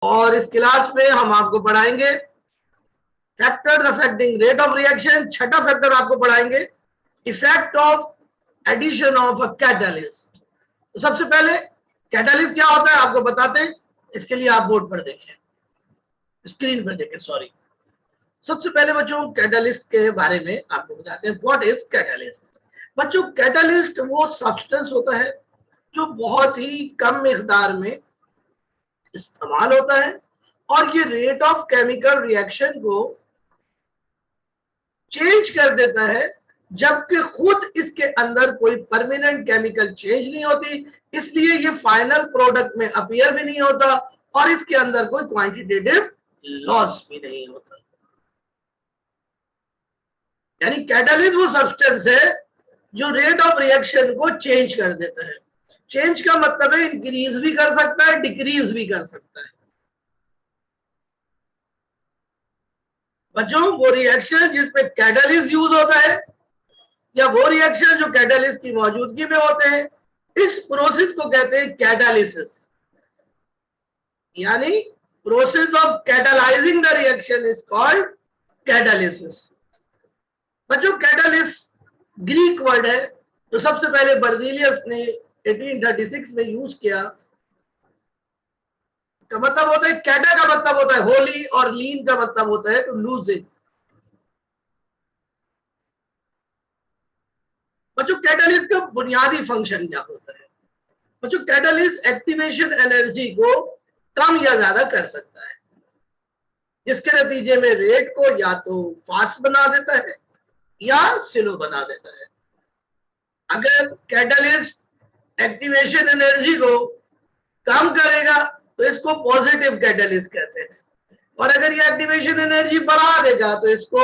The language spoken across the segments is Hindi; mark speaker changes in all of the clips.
Speaker 1: और इस क्लास में हम आपको पढ़ाएंगे factors affecting rate of reaction. छठा फैक्टर आपको पढ़ाएंगे effect of addition of a catalyst. तो सबसे पहले कैटलिस्ट क्या होता है आपको बताते हैं, इसके लिए आप बोर्ड पर देखें, स्क्रीन पर देखें, सॉरी। सबसे पहले बच्चों कैटलिस्ट के बारे में आपको बताते हैं व्हाट इज कैटलिस्ट। बच्चों कैटलिस्ट वो सब्सटेंस होता है जो बहुत ही कम मिकदार में इस्तेमाल होता है और ये रेट ऑफ केमिकल रिएक्शन को चेंज कर देता है, जबकि खुद इसके अंदर कोई परमानेंट केमिकल चेंज नहीं होती, इसलिए ये फाइनल प्रोडक्ट में अपीयर भी नहीं होता और इसके अंदर कोई क्वांटिटेटिव लॉस भी नहीं होता। यानी कैटलिस्ट वो सब्सटेंस है जो रेट ऑफ रिएक्शन को चेंज कर देता है। चेंज का मतलब है इंक्रीज भी कर सकता है, डिक्रीज भी कर सकता है। बच्चों वो रिएक्शन जिसमें कैटलिस्ट यूज होता है या वो रिएक्शन जो कैटलिस्ट की मौजूदगी में होते हैं, इस प्रोसेस को कहते हैं कैटालिसिस। यानी process of catalysing the reaction is called catalysis. बच्चों कैटालिस्ट ग्रीक वर्ड है, तो सबसे पहले बर्जिलियस ने 1836 में यूज किया। का मतलब होता है, कैटा का मतलब होता है होली और लीन का मतलब होता है टू लूज इट। बच्चों कैटालिस्ट का बुनियादी फंक्शन क्या होता है? बच्चों कैटालिस्ट एक्टिवेशन एनर्जी को कम या ज्यादा कर सकता है, जिसके नतीजे में रेट को या तो फास्ट बना देता है या स्लो बना देता है। अगर कैटालिस्ट एक्टिवेशन एनर्जी को कम करेगा तो इसको पॉजिटिव कैटालिस्ट कहते हैं, और अगर ये एक्टिवेशन एनर्जी बढ़ा देगा तो इसको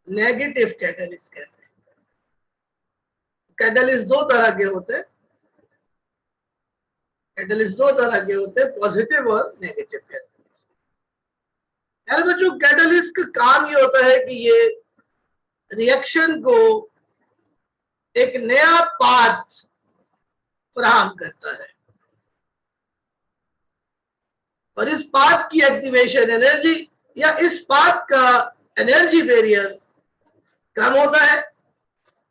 Speaker 1: नेगेटिव कैटालिस्ट कहते हैं। कैटालिस्ट दो तरह के होते हैं, कैटालिस्ट दो तरह के होते हैं, पॉजिटिव और नेगेटिव कैटालिस्ट। यार बच्चों कैटालिस्ट का काम ये होता है कि ये रिएक्शन को एक नया पाथ फराहम करता है और इस पाथ की एक्टिवेशन एनर्जी या इस पाथ का एनर्जी बैरियर कम होता है,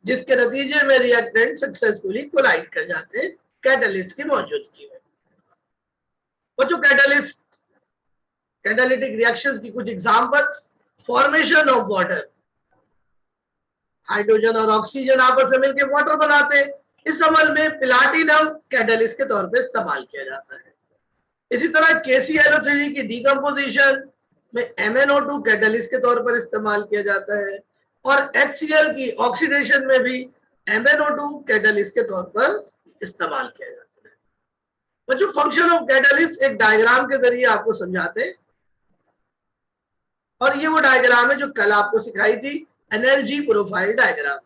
Speaker 1: जिसके नतीजे में रिएक्टेंट सक्सेसफुली कोलाइड कर जाते हैं कैटालिस्ट की मौजूदगी में। बच्चों कैटालिस्ट कैटालिटिक रिएक्शंस की कुछ examples, formation of water, hydrogen और ऑक्सीजन आपस में मिलकर वाटर बनाते हैं, इस अमल में प्लाटिनम कैटालिस्ट के तौर पर इस्तेमाल किया जाता है। इसी तरह KClO3 की डीकम्पोजिशन में MnO2 कैटालिस्ट के तौर पर इस्तेमाल किया जाता है और HCl की ऑक्सीडेशन में भी MnO2 कैटालिस्ट के तौर पर इस्तेमाल किया जाता है। बच्चों फंक्शन ऑफ कैटालिस्ट एक डायग्राम के जरिए आपको समझाते हैं, और ये वो डायग्राम है जो कल आपको सिखाई थी, एनर्जी प्रोफाइल डायग्राम।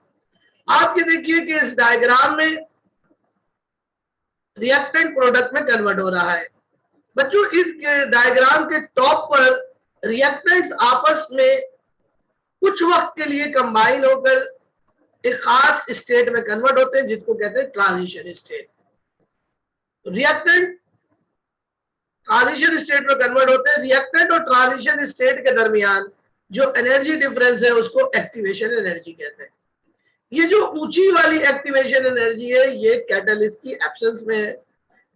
Speaker 1: आप ये देखिए कि इस डायग्राम में रिएक्टेंट प्रोडक्ट में कन्वर्ट हो रहा है। बच्चों इस डायग्राम के टॉप पर रिएक्टेंट्स आपस में कुछ वक्त के लिए कंबाइन होकर एक खास स्टेट में कन्वर्ट होते हैं, जिसको कहते हैं transition state. Reactant transition state में कन्वर्ट होते हैं। रिएक्टेंट और ट्रांजिशन स्टेट के दरमियान जो एनर्जी डिफरेंस है उसको एक्टिवेशन एनर्जी कहते हैं। ये जो ऊंची वाली एक्टिवेशन एनर्जी है ये कैटालिस्ट की एब्सेंस में है,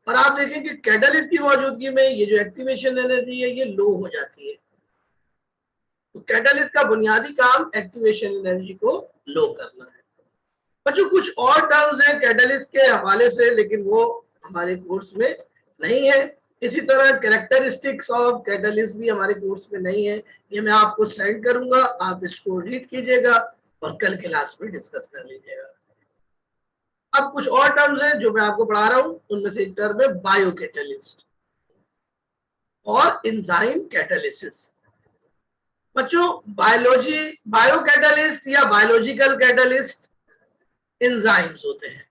Speaker 1: और आप देखें कि कैटालिस्ट की मौजूदगी में ये जो एक्टिवेशन एनर्जी है ये लो हो जाती है। तो कैटालिस्ट का बुनियादी काम एक्टिवेशन एनर्जी को लो करना है। बच्चों कुछ और टर्म्स हैं कैटालिस्ट के हवाले से, लेकिन वो हमारे कोर्स में नहीं है। इसी तरह कैरेक्टरिस्टिक्स ऑफ कैटालिस्ट भी हमारे कोर्स में नहीं है, ये मैं आपको सेंड करूंगा, आप इसको रीड कीजिएगा और कल क्लास में डिस्कस कर लीजिएगा। अब कुछ और टर्म्स हैं जो मैं आपको पढ़ा रहा हूं, उनमें से एक टर्म है बायोकैटालिस्ट और एंजाइम कैटालिसिस। बच्चों बायोकैटालिस्ट या बायोलॉजिकल कैटालिस्ट एंजाइम्स होते हैं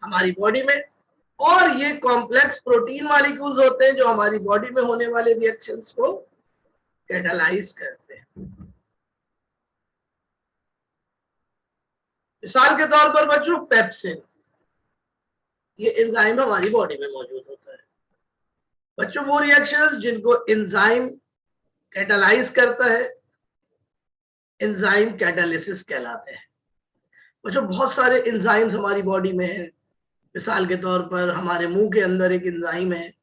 Speaker 1: हमारी बॉडी में, और ये कॉम्प्लेक्स प्रोटीन मॉलिक्यूल्स होते हैं जो हमारी बॉडी में होने वाले रिएक्शंस को कैटालाइज करते हैं। मिसाल के तौर पर बच्चों पेप्सिन, ये एंजाइम हमारी बॉडी में मौजूद होता है। बच्चों वो रिएक्शंस जिनको एंजाइम कैटालाइज करता है, एंजाइम कैटालिसिस कहलाते हैं। बच्चों बहुत सारे एंजाइम्स हमारी बॉडी में हैं। मिसाल के तौर पर हमारे मुंह के अंदर एक एंजाइम है,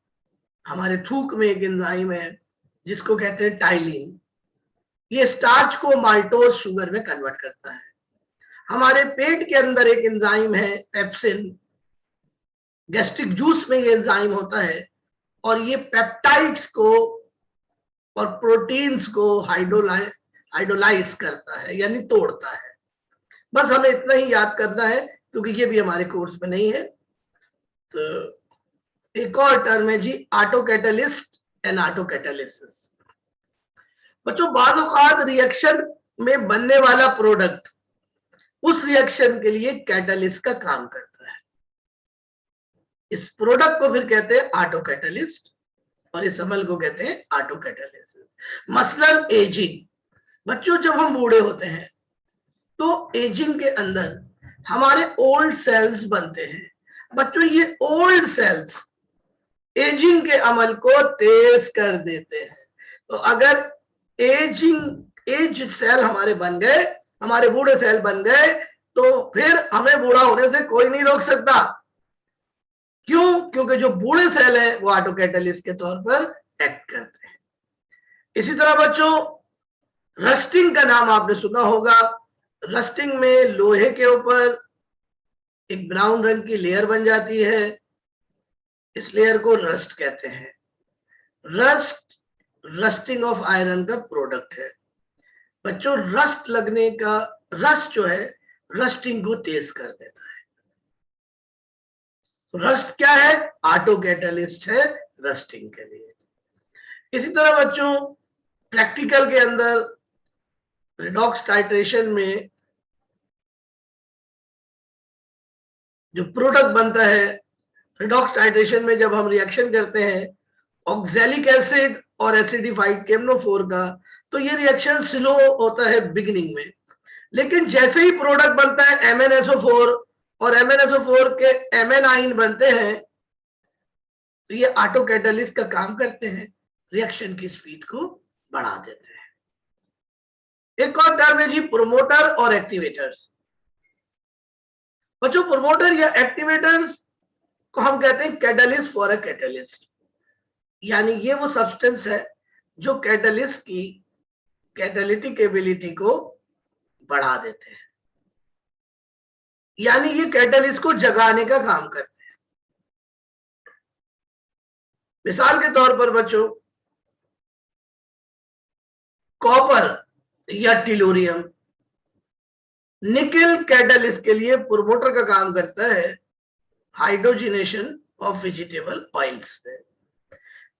Speaker 1: हमारे थूक में एक एंजाइम है जिसको कहते हैं टाइलिन। ये स्टार्च को माल्टोज शुगर में कन्वर्ट करता है। हमारे पेट के अंदर एक एंजाइम है पेप्सिन, गैस्ट्रिक जूस में ये एंजाइम होता है और ये पेप्टाइड्स को और प्रोटीन्स को हाइड्रोलाइज करता है, यानी तोड़ता है। बस हमें इतना ही याद करना है क्योंकि ये भी हमारे कोर्स में नहीं है। तो एक और टर्म है जी auto catalyst and auto catalysis. बच्चों बाद औक़ात रिएक्शन में बनने वाला प्रोडक्ट उस रिएक्शन के लिए कैटलिस्ट का काम करता है। इस प्रोडक्ट को फिर कहते हैं ऑटो कैटलिस्ट और इस अमल को कहते हैं ऑटो कैटालिसिस। मसलन एजिंग। बच्चों जब हम बूढ़े होते हैं तो एजिंग के अंदर हमारे ओल्ड सेल्स बनते हैं। बच्चों ये ओल्ड सेल्स एजिंग के अमल को तेज कर देते हैं। तो अगर एज सेल हमारे बन गए, हमारे बूढ़े सेल बन गए, तो फिर हमें बूढ़ा होने से कोई नहीं रोक सकता। क्यों? क्योंकि जो बूढ़े सेल है वो ऑटो कैटालिस्ट के तौर पर एक्ट करते हैं। इसी तरह बच्चों रस्टिंग का नाम आपने सुना होगा। रस्टिंग में लोहे के ऊपर एक ब्राउन रंग की लेयर बन जाती है, इस लेयर को रस्ट कहते हैं। रस्टिंग ऑफ आयरन का प्रोडक्ट है। बच्चों रस्ट लगने का, रस्ट जो है रस्टिंग को तेज कर देता है। रस्ट क्या है? ऑटो कैटालिस्ट है रस्टिंग के लिए। इसी तरह बच्चों प्रैक्टिकल के अंदर रिडॉक्स टाइट्रेशन में जो प्रोडक्ट बनता है, रिडॉक्स टाइट्रेशन में जब हम रिएक्शन करते हैं ऑक्सैलिक एसिड और एसिडिफाइड केमनोफोर का, तो ये रिएक्शन स्लो होता है बिगिनिंग में, लेकिन जैसे ही प्रोडक्ट बनता है MnSO4 और MnSO4 के एमेनाइन बनते हैं तो ये ऑटो कैटालिस्ट का काम करते हैं, रिएक्शन की स्पीड को बढ़ा देते हैं। एक और टर्म है जी प्रोमोटर और एक्टिवेटर्स। बच्चों प्रोमोटर या एक्टिवेटर्स को हम कहते हैं कैटालिस्ट फॉर अ कैटालिस्ट, यानी ये वो सब्सटेंस है जो कैटालिस्ट की कैटालिटिक एबिलिटी को बढ़ा देते हैं, यानी ये कैटालिस्ट को जगाने का काम करते हैं। मिसाल के तौर पर बच्चों कॉपर या टिलोरियम, निकेल कैटालिस्ट के लिए प्रोमोटर का काम करता है हाइड्रोजिनेशन ऑफ वेजिटेबल ऑयल्स से।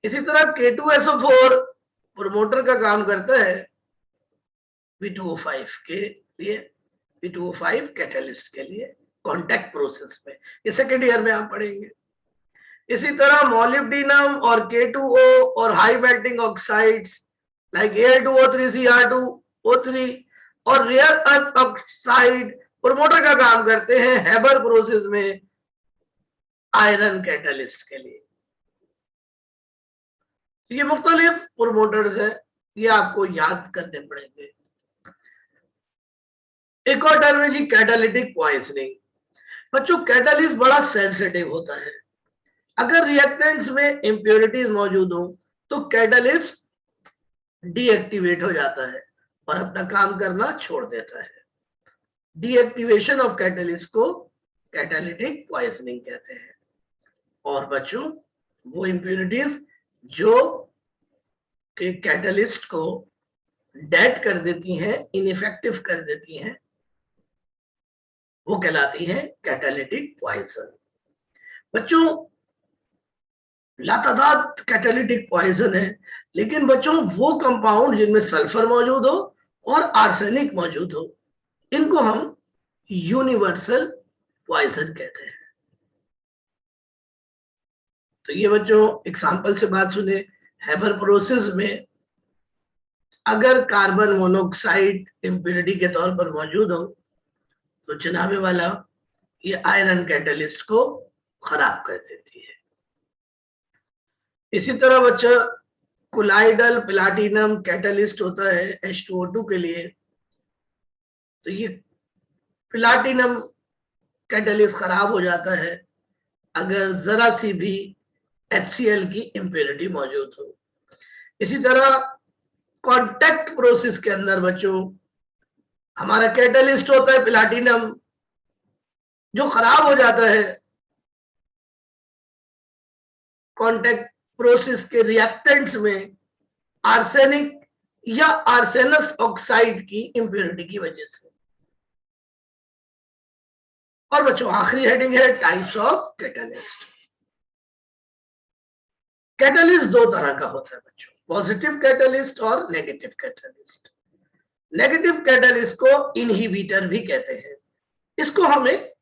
Speaker 1: इसी तरह K2SO4 प्रोमोटर का काम करता है V2O5 के लिए, V2O5 कैटालिस्ट के लिए कांटेक्ट प्रोसेस में, ये सेकेंड ईयर में आप पढ़ेंगे। इसी तरह मोलिब्डेनम और K2O और high melting oxides like Al2O3 Cr2O3 और रेयर अर्थ ऑक्साइड प्रोमोटर का काम करते हैं हेबर प्रोसेस में आयरन कैटालिस्ट के लिए। ये मुख्तलिफ प्रोमोटर्स है, ये आपको याद करने पड़ेंगे। एक और टर्म है जी कैटालिटिक पॉइजनिंग। बच्चों कैटालिस्ट बड़ा सेंसिटिव होता है। अगर रिएक्टेंट्स में इंप्योरिटीज मौजूद हो तो कैटालिस्ट डीएक्टिवेट हो जाता है और अपना काम करना छोड़ देता है। डीएक्टिवेशन ऑफ कैटालिस्ट को कैटालिटिक पॉइजनिंग कहते हैं। और बच्चों वो इंप्योरिटीज जो के कैटालिस्ट को डेड कर देती हैं, इनइफेक्टिव कर देती हैं, वो कहलाती है कैटालिटिक पॉइजन। बच्चों लातादाद कैटालिटिक पॉइजन है, लेकिन बच्चों वो कंपाउंड जिनमें सल्फर मौजूद हो और आर्सेनिक मौजूद हो, इनको हम यूनिवर्सल पॉइजन कहते हैं। तो ये बच्चों एग्जांपल से बात सुने, हेबर प्रोसेस में अगर कार्बन मोनोऑक्साइड इंप्योरिटी के तौर पर मौजूद हो तो जनाबे वाला ये आयरन कैटालिस्ट को खराब कर देती है। इसी तरह बच्चा कोलाइडल प्लाटिनम कैटलिस्ट होता है H2O2 के लिए। तो ये प्लाटिनम कैटलिस्ट खराब हो जाता है अगर जरा सी भी HCl की इम्प्योरिटी मौजूद हो। इसी तरह कांटेक्ट प्रोसेस के अंदर बच्चों हमारा कैटलिस्ट होता है प्लाटिनम, जो खराब हो जाता है कांटेक्ट प्रोसेस के रिएक्टेंट्स में आर्सेनिक या आर्सेनस ऑक्साइड की इम्प्योरिटी की वजह से। और बच्चों आखिरी हेडिंग है टाइप्स ऑफ कैटलिस्ट। कैटलिस्ट दो तरह का होता है बच्चों, पॉजिटिव कैटलिस्ट और नेगेटिव कैटलिस्ट। नेगेटिव कैटलिस्ट को इनहिबिटर भी कहते हैं। इसको हम एक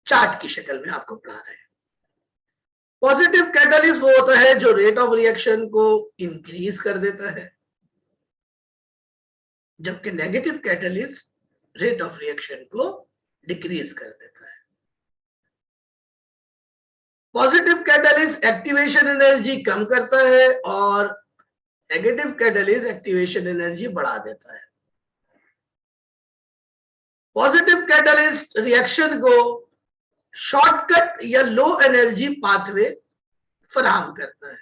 Speaker 1: चार्ट की शक्ल में आपको पढ़ा रहे हैं। पॉजिटिव कैटलिस्ट वो होता है जो रेट ऑफ रिएक्शन को इंक्रीज कर देता है, जबकि negative catalyst rate of reaction को डिक्रीज कर देता है। पॉजिटिव कैटलिस्ट एक्टिवेशन एनर्जी कम करता है और नेगेटिव कैटलिस्ट एक्टिवेशन एनर्जी बढ़ा देता है। पॉजिटिव कैटलिस्ट रिएक्शन को शॉर्टकट या लो एनर्जी पाथवे फराहम करता है,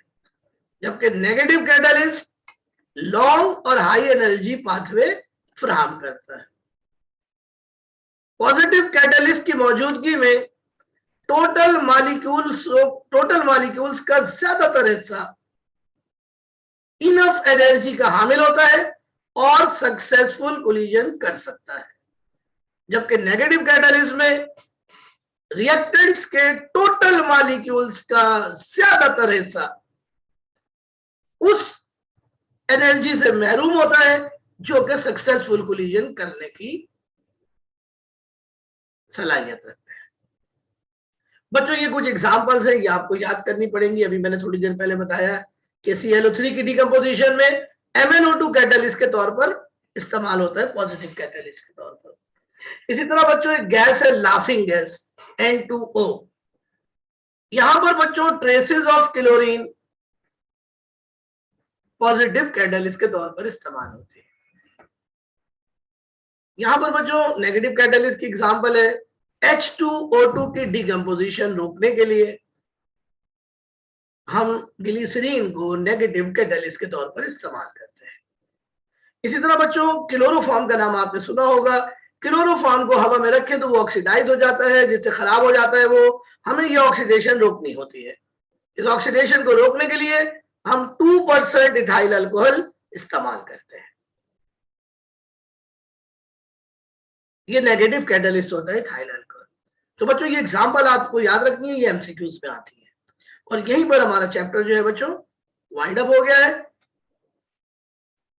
Speaker 1: जबकि नेगेटिव कैटलिस्ट लॉन्ग और हाई एनर्जी पाथवे फराहम करता है। पॉजिटिव कैटलिस्ट की मौजूदगी में टोटल मॉलिक्यूल्स का ज्यादातर हिस्सा इनफ एनर्जी का हामिल होता है और सक्सेसफुल कोलिजन कर सकता है, जबकि नेगेटिव कैटलिस्ट में रिएक्टेंट्स के टोटल मॉलिक्यूल्स का ज्यादातर हिस्सा उस एनर्जी से महरूम होता है जो कि सक्सेसफुल कोलिजन करने की सलाहियत रखते हैं। बच्चों ये कुछ एग्जांपल्स है, ये आपको याद करनी पड़ेंगी। अभी मैंने थोड़ी देर पहले बताया कि ClO3 की डिकम्पोजिशन में MnO2 कैटलिस्ट के तौर पर इस्तेमाल होता है, पॉजिटिव कैटलिस्ट के तौर पर। इसी तरह बच्चों एक गैस है लाफिंग गैस N2O। यहां पर बच्चों traces of chlorine positive catalyst के तौर पर इस्तेमाल होती है। यहां पर बच्चों नेगेटिव कैटलिस्ट की एग्जांपल है H2O2 की डिकम्पोजिशन रोकने के लिए हम ग्लिसरीन को नेगेटिव कैटलिस्ट के तौर पर इस्तेमाल करते हैं। इसी तरह बच्चों क्लोरोफॉर्म का नाम आपने सुना होगा। क्लोरोफॉर्म को हवा में रखें तो वो ऑक्सीडाइज हो जाता है, जिससे खराब हो जाता है वो। हमें ये ऑक्सीडेशन रोकनी होती है। इस ऑक्सीडेशन को रोकने के लिए हम 2% इथाइल अल्कोहल इस्तेमाल करते हैं। ये नेगेटिव कैटलिस्ट होता है इथाइल अल्कोहल। तो बच्चों ये एग्जांपल आपको याद रखनी है, ये एमसीक्यूज में आती है। और यहीं पर हमारा चैप्टर जो है बच्चों वाइंड अप हो गया है।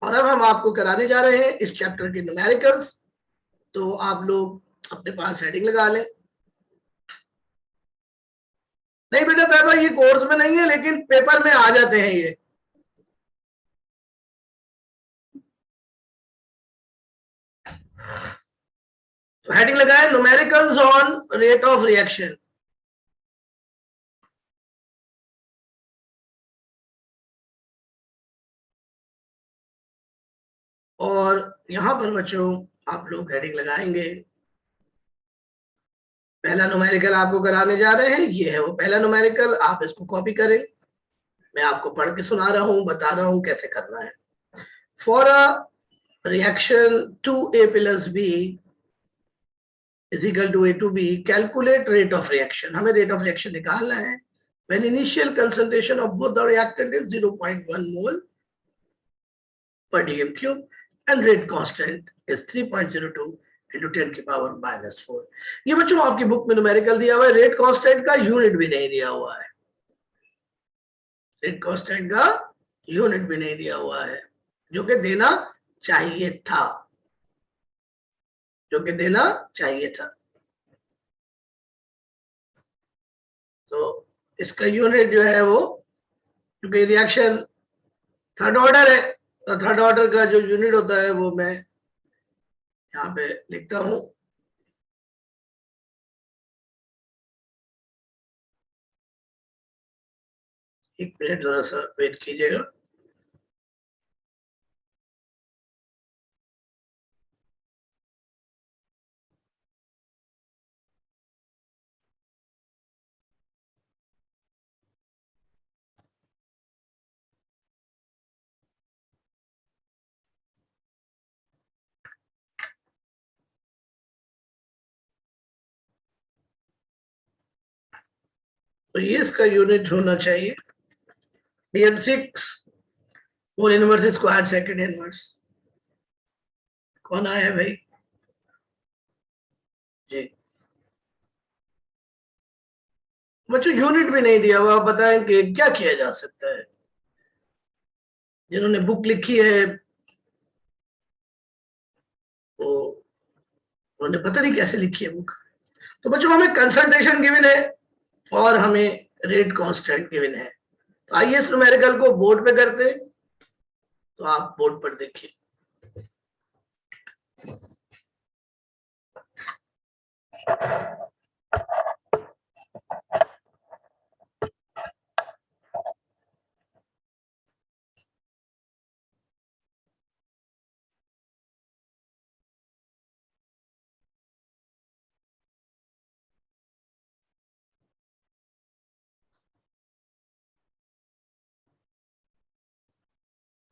Speaker 1: और अब हम आपको कराने जा रहे हैं इस चैप्टर के न्यूमेरिकल्स। तो आप लोग अपने पास हेडिंग लगा लें। नहीं बेटा तैयबा ये कोर्स में नहीं है, लेकिन पेपर में आ जाते हैं ये। तो हेडिंग लगाए numericals on rate of reaction. और यहां पर बच्चों आप लोग हेडिंग लगाएंगे, पहला न्यूमेरिकल आपको कराने जा रहे हैं, ये है वो पहला न्यूमेरिकल। आप इसको कॉपी करें, मैं आपको पढ़ के सुना रहा हूं, बता रहा हूं कैसे करना है। For a reaction 2A + B = A to B, calculate rate of reaction. हमें रेट ऑफ रिएक्शन निकालना है when initial concentration of both the reactant is 0.1 mole per dm³ and rate constant is 3.02 into 10⁻⁻⁴। ये बच्चों आपकी बुक में न्यूमेरिकल दिया हुआ है। रेट कांस्टेंट का यूनिट भी नहीं दिया हुआ है, रेट कांस्टेंट का यूनिट भी नहीं दिया हुआ है, जो कि देना चाहिए था, जो कि देना चाहिए था। तो इसका यूनिट जो है वो, क्योंकि रिएक्शन थर्ड ऑर्डर है, तो थर्ड ऑर्डर का जो यूनिट होता है वो मैं यहाँ पे लिखता हूं। एक मिनट जरा सा वेट कीजिएगा। तो ये इसका यूनिट होना चाहिए DM6 whole inverse square second inverse. कौन आया भाई जी? बच्चों यूनिट भी नहीं दिया हुआ, बताएं कि क्या किया जा सकता है। जिन्होंने बुक लिखी है वो उन्होंने पता नहीं कैसे लिखी है बुक। तो बच्चों हमें कंसंट्रेशन गिवन है और हमें रेट कांस्टेंट गिवन है। तो आइए इस न्यूमेरिकल को बोर्ड पे करते हैं। तो आप बोर्ड पर देखिए।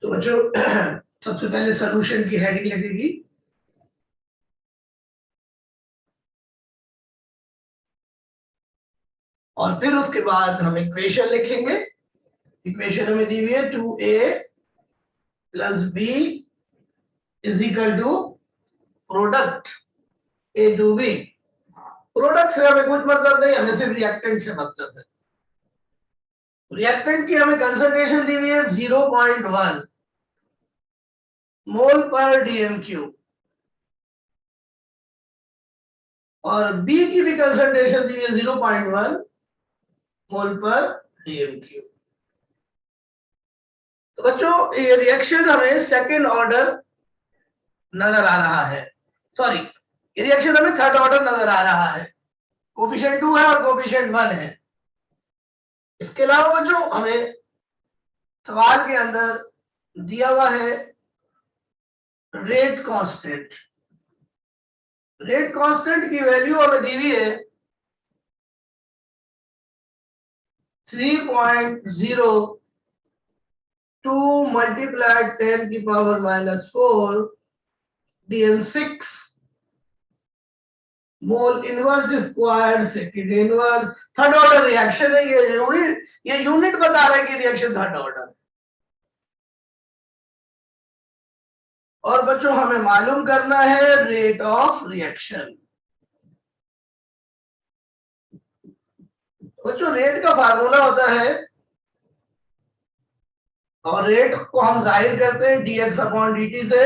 Speaker 1: तो बच्चों सबसे पहले सॉल्यूशन की हेडिंग लगेगी। और फिर उसके बाद हम इक्वेशन लिखेंगे। इक्वेशन हमें दी हुई है 2a plus b is equal to product a to b। Product से हमें कुछ मतलब नहीं, हमें सिर्फ रिएक्टेंट से मतलब है। रिएक्टेंट की हमें कंसंट्रेशन दी हुई है 0.1 मोल पर डीएमक्यू और बी की भी कंसंट्रेशन दी हुई है 0.1 मोल पर डीएमक्यू। तो बच्चों ये रिएक्शन हमें सेकंड ऑर्डर नजर आ रहा है, सॉरी ये रिएक्शन हमें थर्ड ऑर्डर नजर आ रहा है। कोफिशिएंट 2 है और कोफिशिएंट 1 है। इसके अलावा जो हमें सवाल के अंदर दिया हुआ है रेट कांस्टेंट। रेट कांस्टेंट की वैल्यू हमें दी हुई है 3.02 मल्टीप्लाइड 10 की power -4 DM6 mole inverse square second inverse. Third order reaction है ये यूनिट बता रहा है कि रिएक्शन थर्ड ऑर्डर। और बच्चों हमें मालूम करना है रेट ऑफ रिएक्शन। बच्चों रेट का फार्मूला होता है और रेट को हम जाहिर करते हैं dx अपॉन dt से।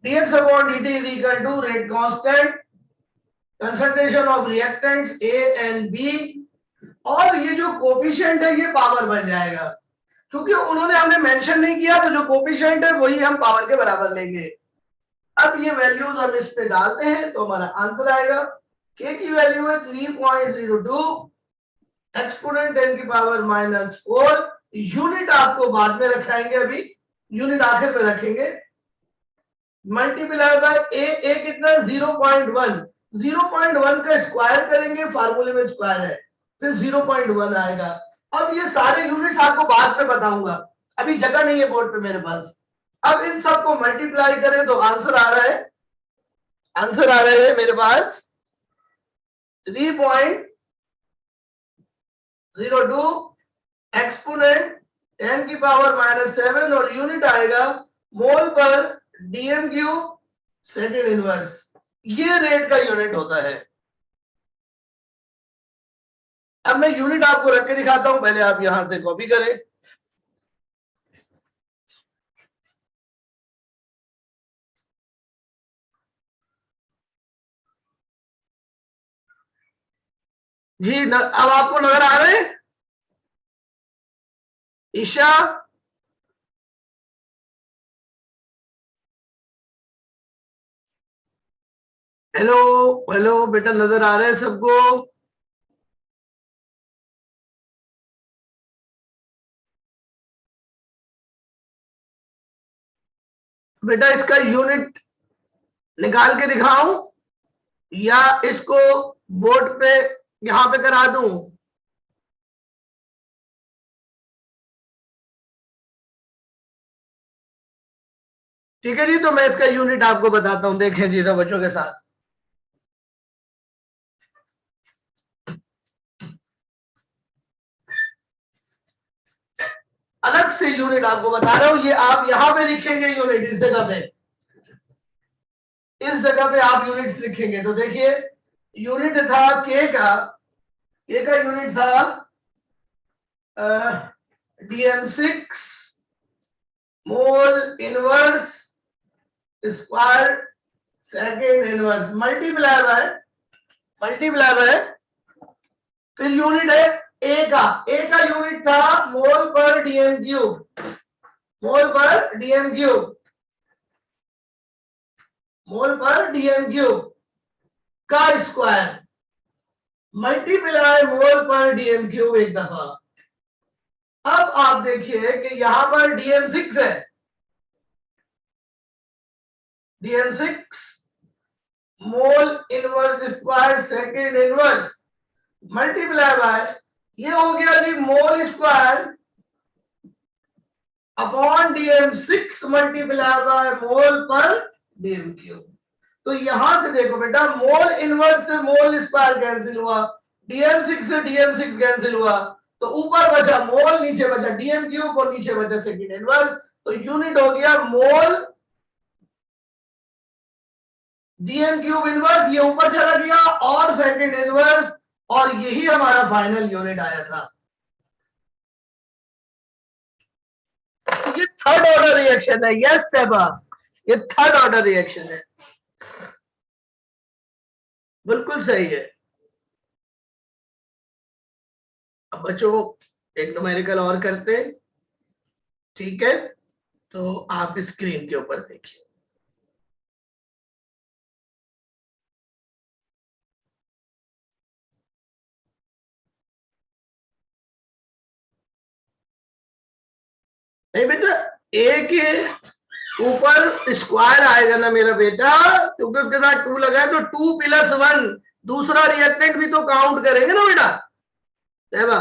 Speaker 1: dx upon dt is equal to rate constant concentration of reactants A and B और ये जो कोफिशिएंट है ये पावर बन जाएगा। क्योंकि उन्होंने हमें मेंशन नहीं किया तो जो कोफिशिएंट है वही हम पावर के बराबर लेंगे। अब ये वैल्यूज हम इस पे डालते हैं तो हमारा आंसर आएगा। k की वैल्यू है 3.02 एक्सपोनेंट 10 की पावर -4। यूनिट आपको बाद में रखाएंगे, अभी यूनिट आखिर में रखेंगे। मल्टीप्लाई बाय ए कितना 0.1 0.1 का स्क्वायर करेंगे, फार्मूले में स्क्वायर है फिर 0.1 आएगा। अब ये सारे यूनिट्स आपको बाद में बताऊंगा, अभी जगह नहीं है बोर्ड पे मेरे पास। अब इन सबको मल्टीप्लाई करें तो आंसर आ रहा है मेरे पास 3.02 एक्सपोनेंट 10 की पावर -7 और यूनिट आएगा मोल per DM cube second inverse. ये रेट का यूनिट होता है। अब मैं यूनिट आपको रख के दिखाता हूं, पहले आप यहां से कॉपी करें। जी अब आपको नजर आ रहे हैं ईशा? हेलो हेलो बेटा, नजर आ रहे हैं सबको? बेटा इसका यूनिट निकाल के दिखाऊं या इसको बोर्ड पे यहां पे करा दूं? ठीक है जी, तो मैं इसका यूनिट आपको बताता हूं, देखें जी सब बच्चों के साथ। अलग से यूनिट आपको बता रहा हूं, ये आप यहां पे लिखेंगे यूनिट, इस जगह पे, इस जगह पे आप यूनिट्स लिखेंगे। तो देखिए यूनिट था के का, के का यूनिट था DM6 mole inverse square second inverse multiply bye फिर यूनिट है ए का यूनिट था मोल पर डीएम क्यूब, मोल पर डीएम क्यूब, मोल पर डीएम क्यूब का स्क्वायर मल्टीप्लाई मोल पर डीएम क्यूब एक दफा। अब आप देखिए कि यहां पर DM6 है, DM6 mole inverse square second inverse multiply by, ये हो गया जी mole square upon DM6 multiply by mole per DM cube. तो यहां से देखो बेटा, मोल इनवर्स से मोल स्क्वायर कैंसिल हुआ, DM6 से DM6 कैंसिल हुआ, तो ऊपर बचा मोल, नीचे बचा डीएम क्यूब और नीचे बचा सेकेंड इनवर्स। तो यूनिट हो गया मोल डीएम क्यूब इनवर्स, ये ऊपर चला गया, और सेकेंड इनवर्स, और यही हमारा फाइनल यूनिट आया था। ये थर्ड ऑर्डर रिएक्शन है। यस तैबा, ये थर्ड ऑर्डर रिएक्शन है, बिल्कुल सही है। अब बच्चों एक न्यूमेरिकल और करते हैं, ठीक है? तो आप स्क्रीन के ऊपर देखिए। नहीं बेटा, ए के ऊपर स्क्वायर आएगा ना मेरा बेटा, क्योंकि उसके साथ 2 लगा है, तो 2+1 दूसरा रिएक्टेंट भी तो काउंट करेंगे ना बेटा। देखा,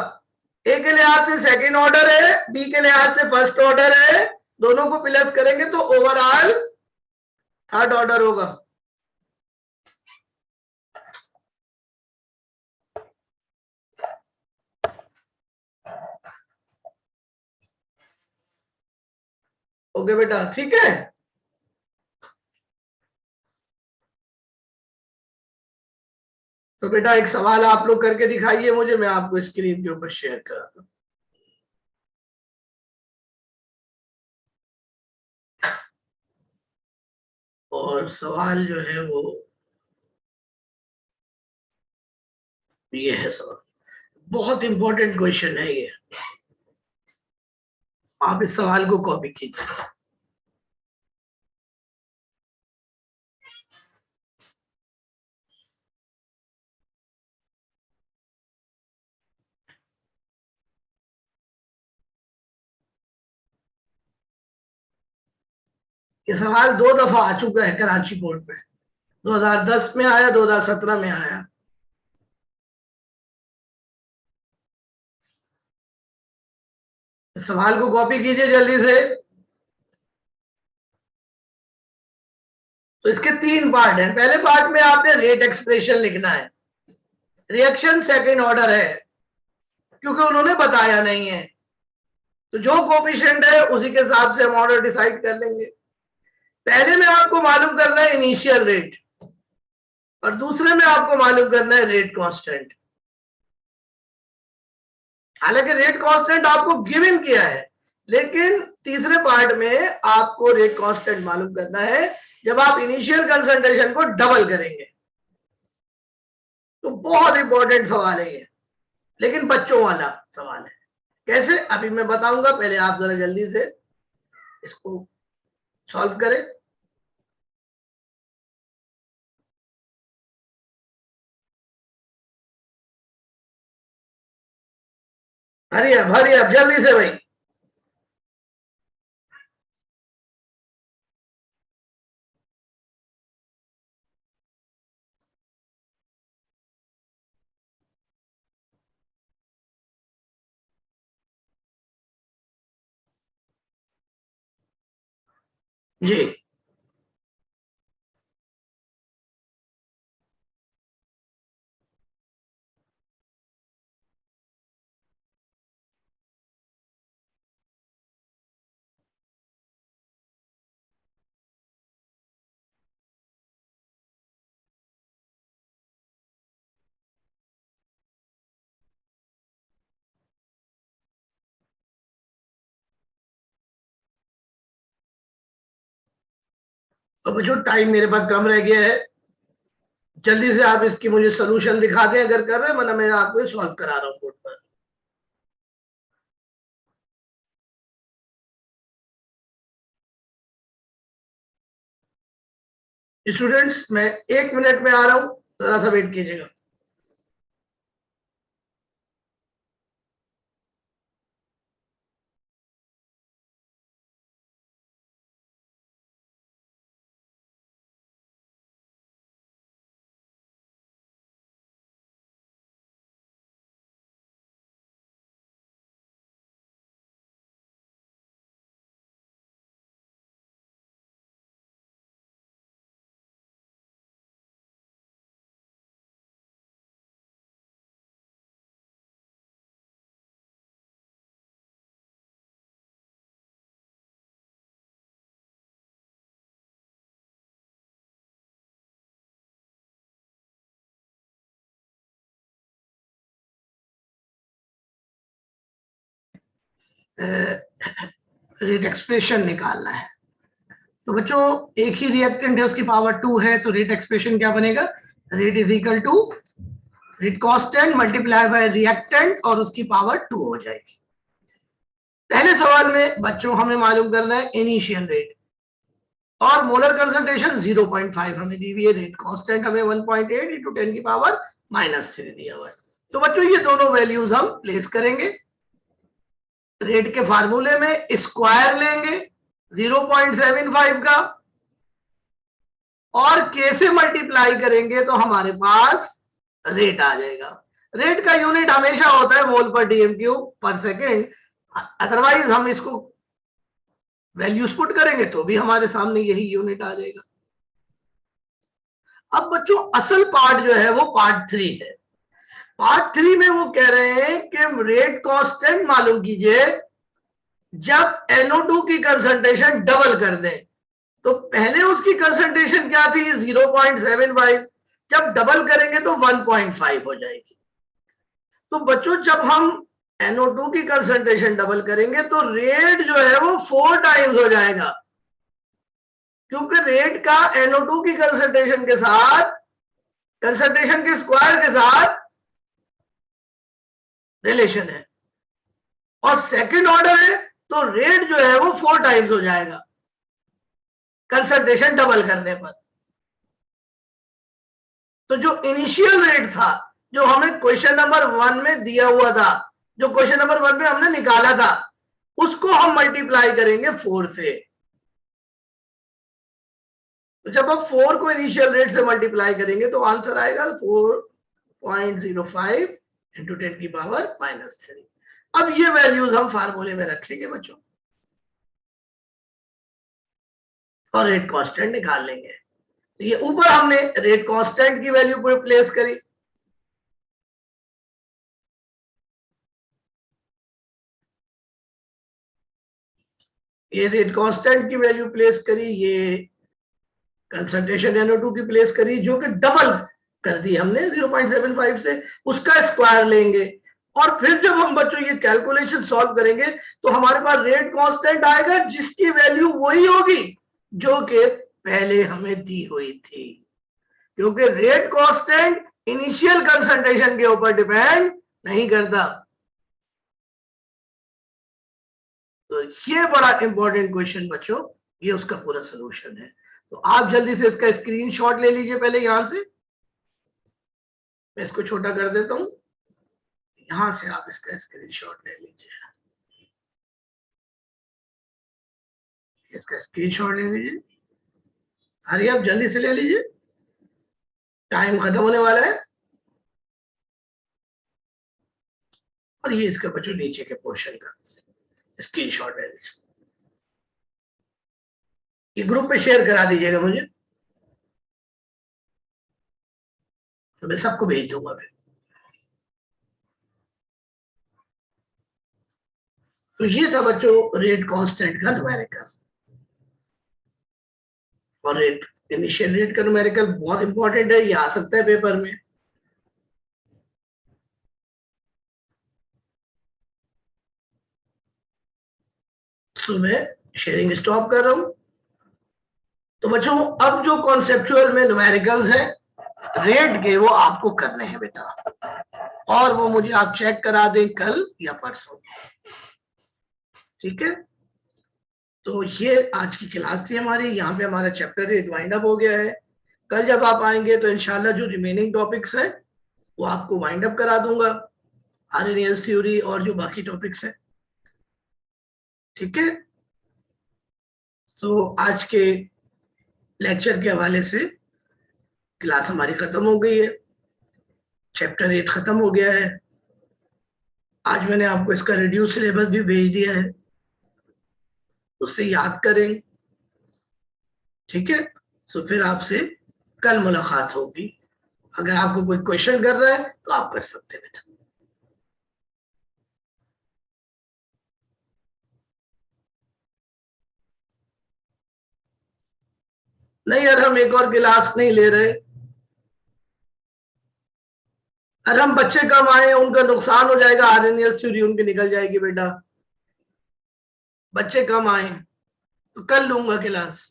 Speaker 1: ए के लिहाज से सेकेंड ऑर्डर है, बी के लिहाज से फर्स्ट ऑर्डर है, दोनों को प्लस करेंगे तो ओवरऑल थर्ड ऑर्डर होगा। ओके बेटा, ठीक है। तो बेटा एक सवाल आप लोग करके दिखाइए मुझे, मैं आपको स्क्रीन के ऊपर शेयर कराता हूँ। और सवाल जो है वो ये है, सवाल बहुत इंपॉर्टेंट क्वेश्चन है ये, आप इस सवाल को कॉपी कीजिए। ये सवाल 2 दफा आ चुका है कराची बोर्ड में, 2010 में आया, 2017 में आया। सवाल को कॉपी कीजिए जल्दी से। तो इसके 3 पार्ट हैं। पहले पार्ट में आपने रेट एक्सप्रेशन लिखना है, रिएक्शन सेकंड ऑर्डर है क्योंकि उन्होंने बताया नहीं है, तो जो कोफिशिएंट है उसी के हिसाब से हम ऑर्डर डिसाइड कर लेंगे। पहले में आपको मालूम करना है इनिशियल रेट, और दूसरे में आपको मालूम करना है रेट कांस्टेंट। हालांकि रेट कांस्टेंट आपको गिवन किया है, लेकिन तीसरे पार्ट में आपको रेट कांस्टेंट मालूम करना है जब आप इनिशियल कंसंट्रेशन को डबल करेंगे। तो बहुत इंपॉर्टेंट सवाल है ये, लेकिन बच्चों वाला सवाल है। कैसे, अभी मैं बताऊंगा, पहले आप जरा जल्दी से इसको सॉल्व करें। हरी अब जल्दी से भाई। जी। तो बच्चों टाइम मेरे पास कम रह गया है, जल्दी से आप इसकी मुझे सोल्यूशन दिखा दें अगर कर रहे हैं, वरना मैं आपको सॉल्व करा रहा हूँ बोर्ड पर। स्टूडेंट्स मैं 1 मिनट में आ रहा हूँ, जरा सा वेट कीजिएगा। रेट एक्सप्रेशन निकालना है। तो बच्चों एक ही रिएक्टेंट है, उसकी पावर 2 है, तो रेट एक्सप्रेशन क्या बनेगा? Rate is equal to rate constant multiply by reactant और उसकी पावर 2 हो जाएगी। पहले सवाल में बच्चों हमें मालूम करना है इनिशियल रेट और मोलर कंसंट्रेशन 0.5 हमें दी हुई है, रेट कांस्टेंट हमें 1.8 इंटू 10 की पावर -3 दिया हुआ है। तो बच्चों ये दोनों वैल्यूज हम प्लेस करेंगे। रेट के फार्मूले में स्क्वायर लेंगे 0.75 का और के से मल्टीप्लाई करेंगे तो हमारे पास रेट आ जाएगा। रेट का यूनिट हमेशा होता है मोल पर डीएम क्यूब पर सेकेंड, अदरवाइज हम इसको वैल्यूज पुट करेंगे तो भी हमारे सामने यही यूनिट आ जाएगा। अब बच्चों असल पार्ट जो है वो पार्ट 3 है। पार्ट 3 में वो कह रहे हैं कि रेट कांस्टेंट मालूम कीजिए जब NO2 की कंसंट्रेशन डबल कर दें। तो पहले उसकी कंसंट्रेशन क्या थी? 0.75, जब डबल करेंगे तो 1.5 हो जाएगी। तो बच्चों जब हम NO2 की कंसंट्रेशन डबल करेंगे तो रेट जो है वो 4 टाइम्स हो जाएगा, क्योंकि रेट का NO2 की कंसंट्रेशन के साथ, कंसंट्रेशन के स्क्वायर के साथ रिलेशन है और सेकंड ऑर्डर है, तो रेट जो है वो 4 टाइम्स हो जाएगा कंसंट्रेशन डबल करने पर। तो जो इनिशियल रेट था, जो हमें क्वेश्चन नंबर 1 में दिया हुआ था, जो क्वेश्चन नंबर 1 में हमने निकाला था, उसको हम मल्टीप्लाई करेंगे 4 से। तो जब हम 4 को इनिशियल रेट से मल्टीप्लाई करेंगे तो आंसर आएगा 4.05 इंटू 10 की पावर -3। अब ये वैल्यूज हम फार्मूले में रखेंगे बच्चों और रेट कांस्टेंट निकाल लेंगे। तो ये ऊपर हमने रेट कांस्टेंट की वैल्यू पर प्लेस करी, ये रेट कांस्टेंट की वैल्यू प्लेस करी, ये कंसंट्रेशन NO2 की प्लेस करी जो कि डबल कर दी हमने 0.75 से, उसका स्क्वायर लेंगे और फिर जब हम बच्चों ये कैलकुलेशन सॉल्व करेंगे तो हमारे पास रेट कांस्टेंट आएगा जिसकी वैल्यू वही होगी जो कि पहले हमें दी हुई थी, क्योंकि रेट कांस्टेंट इनिशियल कंसंट्रेशन के ऊपर डिपेंड नहीं करता। तो ये बड़ा इंपॉर्टेंट क्वेश्चन बच्चों, ये उसका पूरा सोल्यूशन है। तो आप जल्दी से इसका स्क्रीनशॉट ले लीजिए पहले, यहां से मैं इसको छोटा कर देता हूं, यहां से आप इसका स्क्रीनशॉट ले लीजिए, इसका स्क्रीनशॉट ले लीजिए, अरे आप जल्दी से ले लीजिए, टाइम खत्म होने वाला है। और ये इसका बच्चों नीचे के पोर्शन का स्क्रीनशॉट ले लीजिए। ये ग्रुप में शेयर करा दीजिएगा मुझे, तो मैं सबको भेज दूंगा फिर। तो ये था बच्चों रेट कांस्टेंट का न्यूमेरिकल। और रेट इनिशियल रेट का न्यूमेरिकल बहुत इंपॉर्टेंट है, ये आ सकता है पेपर में। तो मैं शेयरिंग स्टॉप कर रहा हूं। तो बच्चों अब जो कॉन्सेप्चुअल में न्यूमेरिकल्स है रेट के, वो आपको करने हैं बेटा, और वो मुझे आप चेक करा दें कल या परसों, ठीक है। तो ये आज की क्लास थी हमारी, यहाँ पे हमारा चैप्टर 8 वाइंड अप हो गया है। कल जब आप आएंगे तो इंशाल्लाह जो रिमेनिंग टॉपिक्स है वो आपको वाइंड अप करा दूंगा, आरएनएस थ्योरी और जो बाकी टॉपिक्स है, ठीक है। तो आज के लेक्चर के हवाले से क्लास हमारी खत्म हो गई है, चैप्टर 8 खत्म हो गया है। आज मैंने आपको इसका रिड्यूस सिलेबस भी भेज दिया है, उससे याद करें, ठीक है। तो फिर आपसे कल मुलाकात होगी। अगर आपको कोई क्वेश्चन कर रहा है तो आप कर सकते हैं बेटा। नहीं यार, हम एक और क्लास नहीं ले रहे। अगर हम बच्चे कम आए उनका नुकसान हो जाएगा, आरएनएस थ्योरी उनकी निकल जाएगी बेटा। बच्चे कम आए तो कल लूंगा क्लास।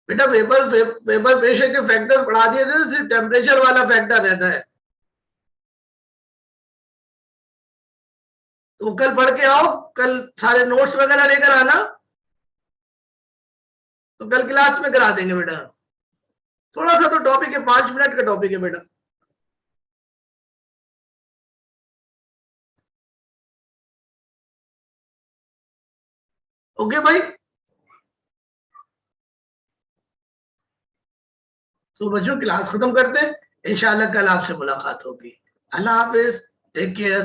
Speaker 1: बेटा वेपर वेपर प्रेशर के फैक्टर पढ़ा दिए थे, सिर्फ टेम्परेचर वाला फैक्टर रहता है। तो कल पढ़ के आओ, कल सारे नोट्स वगैरह लेकर आना, तो कल क्लास में करा देंगे बेटा। थोड़ा सा तो टॉपिक है, 5 मिनट का टॉपिक है बेटा। ओके भाई। तो बच्चों क्लास खत्म करते हैं, इंशाल्लाह कल आपसे मुलाकात होगी। अल्लाह हाफिज, टेक केयर।